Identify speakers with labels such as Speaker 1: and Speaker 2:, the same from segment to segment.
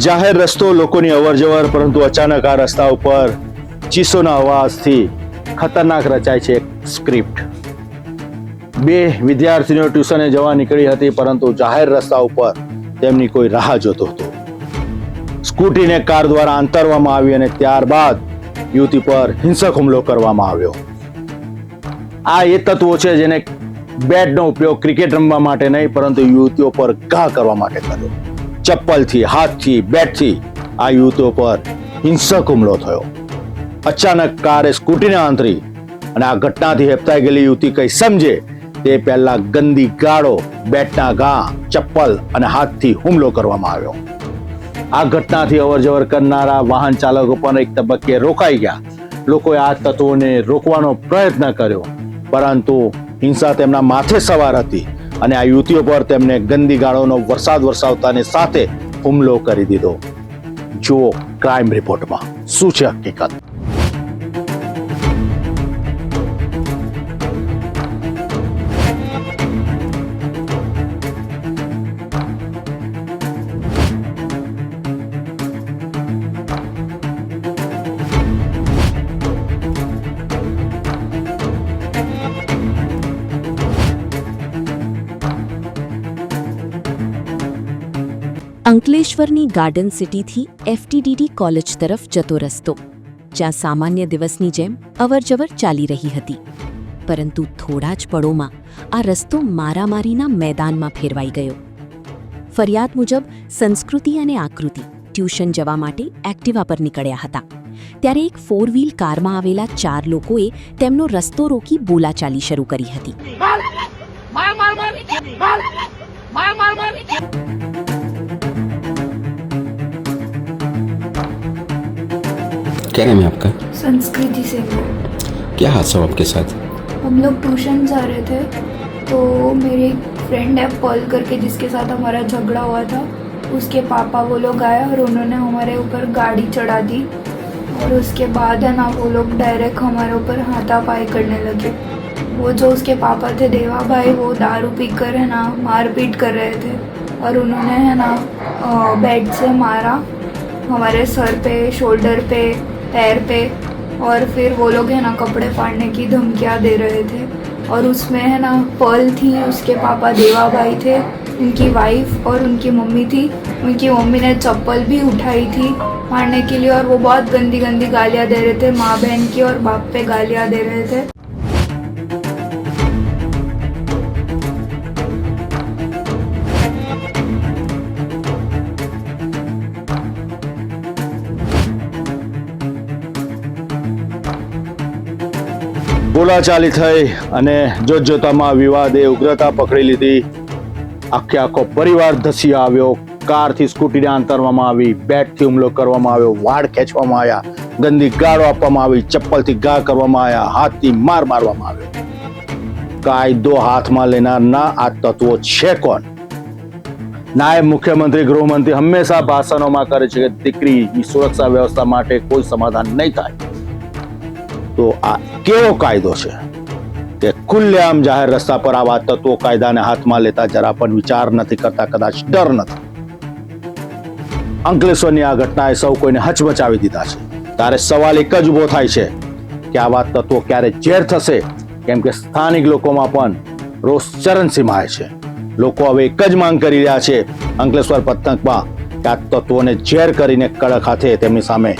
Speaker 1: જાહેર રસ્તો લોકોની અવરજવર, પરંતુ અચાનક આ રસ્તા ઉપર ચીસોના અવાજથી ખતરનાક રચાય છે એક સ્ક્રિપ્ટ. બે વિદ્યાર્થીઓ ટ્યુશને જવા નીકળી હતી, પરંતુ જાહેર રસ્તા ઉપર તેમની કોઈ રાહ જોતો હતો. સ્કૂટીને કાર દ્વારા આંતરવામાં આવી અને ત્યારબાદ યુવતી પર હિંસક હુમલો કરવામાં આવ્યો. આ એ તત્વો છે જેને બેટનો ઉપયોગ ક્રિકેટ રમવા માટે નહીં, પરંતુ યુવતીઓ પર ઘા કરવા માટે કર્યો. ચપ્પલથી, હાથથી, બેટથી આ યુવતીઓ પર હિંસક હુમલો થયો. અચાનક કારે સ્કૂટીને આંતરી અને આ ઘટનાથી હેપતાઈ ગયેલી યુવતી કઈ સમજે તે પહેલા ગંદી ગાળો, બેટના ઘા, ચપ્પલ અને હાથથી હુમલો કરવામાં આવ્યો. આ ઘટનાથી અવરજવર કરનારા વાહન ચાલકો પણ એક તબક્કે રોકાઈ ગયા. લોકોએ આ તત્વોને રોકવાનો પ્રયત્ન કર્યો, પરંતુ હિંસા તેમના માથે સવાર હતી અને આ યુવતીઓ પર તેમને ગંદી ગાળોનો વરસાદ વરસાવતાની સાથે હુમલો કરી દીધો. જુઓ ક્રાઇમ રિપોર્ટમાં શું છે હકીકત.
Speaker 2: અંકલેશ્વરની ગાર્ડન સિટીથી એફટીડીડી કોલેજ તરફ જતો રસ્તો, જ્યાં સામાન્ય દિવસની જેમ અવરજવર ચાલી રહી હતી, પરંતુ થોડા જ પળોમાં આ રસ્તો મારામારીના મેદાનમાં ફેરવાઈ ગયો. ફરિયાદ મુજબ સંસ્કૃતિ અને આકૃતિ ટ્યુશન જવા માટે એક્ટિવા પર નીકળ્યા હતા, ત્યારે એક 4 વ્હીલ કારમાં આવેલા 4 લોકોએ તેમનો રસ્તો રોકી બોલાચાલી શરૂ કરી હતી.
Speaker 3: क्या नाम है आपका?
Speaker 4: संस्कृति से।
Speaker 3: क्या हादसा हुआ आपके साथ?
Speaker 4: हम लोग ट्यूशन जा रहे थे, तो मेरे एक फ्रेंड है पॉल करके, जिसके साथ हमारा झगड़ा हुआ था, उसके पापा वो लोग आए और उन्होंने हमारे ऊपर गाड़ी चढ़ा दी और उसके बाद है ना वो लोग डायरेक्ट हमारे ऊपर हाथापाई करने लगे. वो जो उसके पापा थे देवा भाई, वो दारू पीकर है ना मारपीट कर रहे थे और उन्होंने है ना बेड से मारा हमारे सर पे, शोल्डर पे, पैर पे, और फिर वो लोग है ना कपड़े फाड़ने की धमकियाँ दे रहे थे. और उसमें है ना पर्ल थी, उसके पापा देवा भाई थे, उनकी वाइफ और उनकी मम्मी थी. उनकी मम्मी ने चप्पल भी उठाई थी मारने के लिए और वो बहुत गंदी गंदी गालियाँ दे रहे थे, माँ बहन की और बाप पे गालियाँ दे रहे थे.
Speaker 1: બોલાચાલી થઈ અને જોતજોતામાં વિવાદે ઉગ્રતા પકડી લીધી. આખો પરિવાર ધસી આવ્યો. કારથી સ્કૂટીને આંતરવામાં આવી, બેટથી હુમલો કરવામાં આવ્યો, વાળ ખેંચવામાં આવ્યા, ગંદી ગાળો આપવામાં આવી, ચપ્પલથી ઘા કરવામાં આવ્યા, હાથથી માર મારવામાં આવ્યો. કાયદો હાથમાં લેનારના આ તત્વો છે કોણ? નાયબ મુખ્યમંત્રી, ગૃહમંત્રી હંમેશા ભાષણોમાં કરે છે કે દીકરીની સુરક્ષા વ્યવસ્થા માટે કોઈ સમાધાન નહીં થાય. તો આ કેવો કાયદો છે કે ખુલ્લેઆમ જાહેર રસ્તા પર આવા તત્વો કાયદાને હાથમાં લેતા જરા પણ વિચાર નથી કરતા, કદાચ ડર નથી. અંકલેશ્વરની આ ઘટનાએ સૌ કોઈને હચમચાવી દીધા છે. ત્યારે સવાલ એક જ ઉભો થાય છે કે આવા તત્વો ક્યારે ઝેર થશે, કેમ કે સ્થાનિક લોકોમાં પણ રોષ ચરમસીમાએ છે. લોકો હવે એક જ માંગ કરી રહ્યા છે અંકલેશ્વર પંથકમાં કે આ તત્વોને ઝેર કરીને કડક હાથે તેમની સામે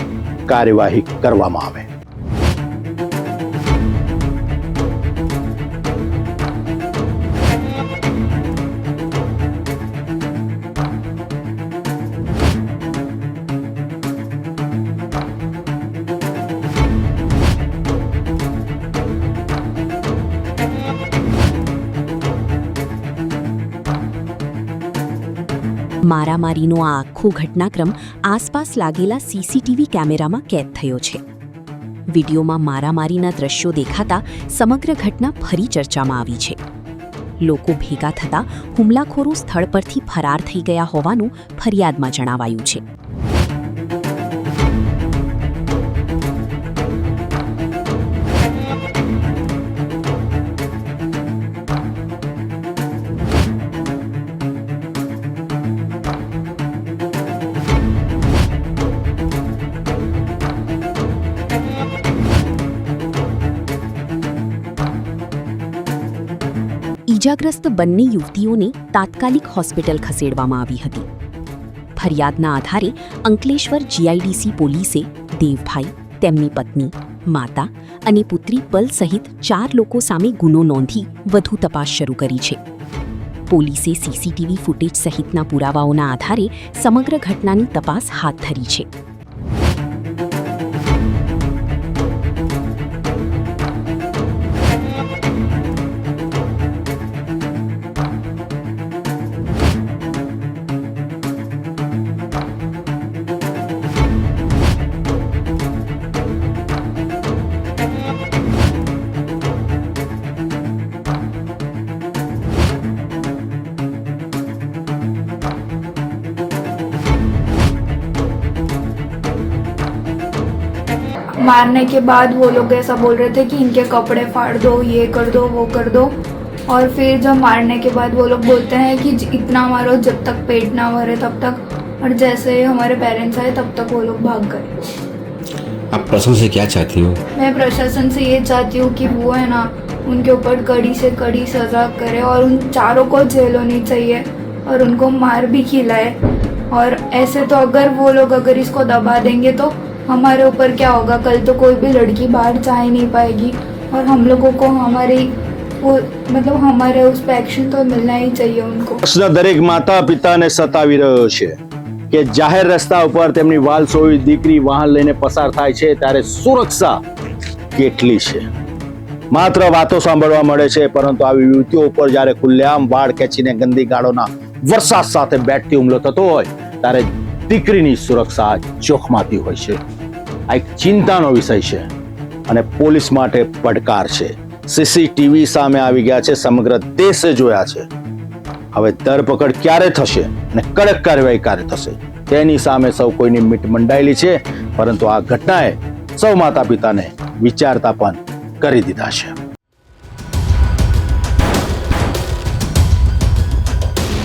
Speaker 1: કાર્યવાહી કરવામાં આવે.
Speaker 2: મારામારીનો આ આખો ઘટનાક્રમ આસપાસ લાગેલા સીસીટીવી કેમેરામાં કેદ થયો છે. વિડીયોમાં મારામારીના દ્રશ્યો દેખાતા સમગ્ર ઘટના ફરી ચર્ચામાં આવી છે. લોકો ભેગા થતા હુમલાખોરો સ્થળ પરથી ફરાર થઈ ગયા હોવાનું ફરિયાદમાં જણાવાયું છે. ઈજાગ્રસ્ત બંને યુવતીઓને તાત્કાલિક હોસ્પિટલ ખસેડવામાં આવી હતી. ફરિયાદના આધારે અંકલેશ્વર જીઆઈડીસી પોલીસે દેવભાઈ, તેમની પત્ની, માતા અને પુત્રી પલ સહિત 4 લોકો સામે ગુનો નોંધી વધુ તપાસ શરૂ કરી છે. પોલીસે સીસીટીવી ફૂટેજ સહિતના પુરાવાઓના આધારે સમગ્ર ઘટનાની તપાસ હાથ ધરી છે.
Speaker 4: मारने के बाद वो लोग ऐसा बोल रहे थे कि इनके कपड़े फाड़ दो, ये कर दो, वो कर दो. और फिर जब मारने के बाद वो लोग बोलते हैं कि इतना मारो जब तक पेट ना भरे तब तक. और जैसे हमारे पेरेंट्स आए तब तक वो लोग भाग गए.
Speaker 3: आप प्रशासन से क्या चाहती हो?
Speaker 4: मैं प्रशासन से ये चाहती हूँ कि वो है ना उनके ऊपर कड़ी से कड़ी सज़ा करे और उन चारों को जेल होनी चाहिए और उनको मार भी खिलाए. और ऐसे तो अगर वो लोग अगर इसको दबा देंगे तो हमारे ऊपर क्या होगा? कल तो कोई भी लड़की बाहर जा ही नहीं पाएगी और हम लोगों को हमारी वो मतलब हमारे उस पे एक्शन तो मिलना ही चाहिए उनको.
Speaker 1: પ્રશ્ન દરેક માતા પિતાને સતાવી રહ્યો છે કે જાહેર રસ્તા ઉપર તેમની વાલસોઈ દીકરી વાહન લઈને પસાર થાય છે ત્યારે સુરક્ષા કેટલી છે? માત્ર વાતો સાંભળવા મળે છે, પરંતુ આવી યુવતીઓ ઉપર જ્યારે ખુલ્લેઆમ વાળ ખેંચીને ગંદી ગાળોના વરસાદ સાથે બેટથી હુમલો થતો હોય ત્યારે દીકરીની સુરક્ષા જોખમાતી હોય છે. આ એક ચિંતાનો વિષય છે અને પોલીસ માટે પડકાર છે. સીસીટીવી સામે આવી ગયા છે, સમગ્ર દેશે જોયા છે. હવે ધરપકડ ક્યારે થશે અને કડક કાર્યવાહી ક્યારે થશે તેની સામે સૌ કોઈની મીટ મંડાયેલી છે, પરંતુ આ ઘટનાએ સૌ માતા પિતાને વિચારતા પણ કરી દીધા છે.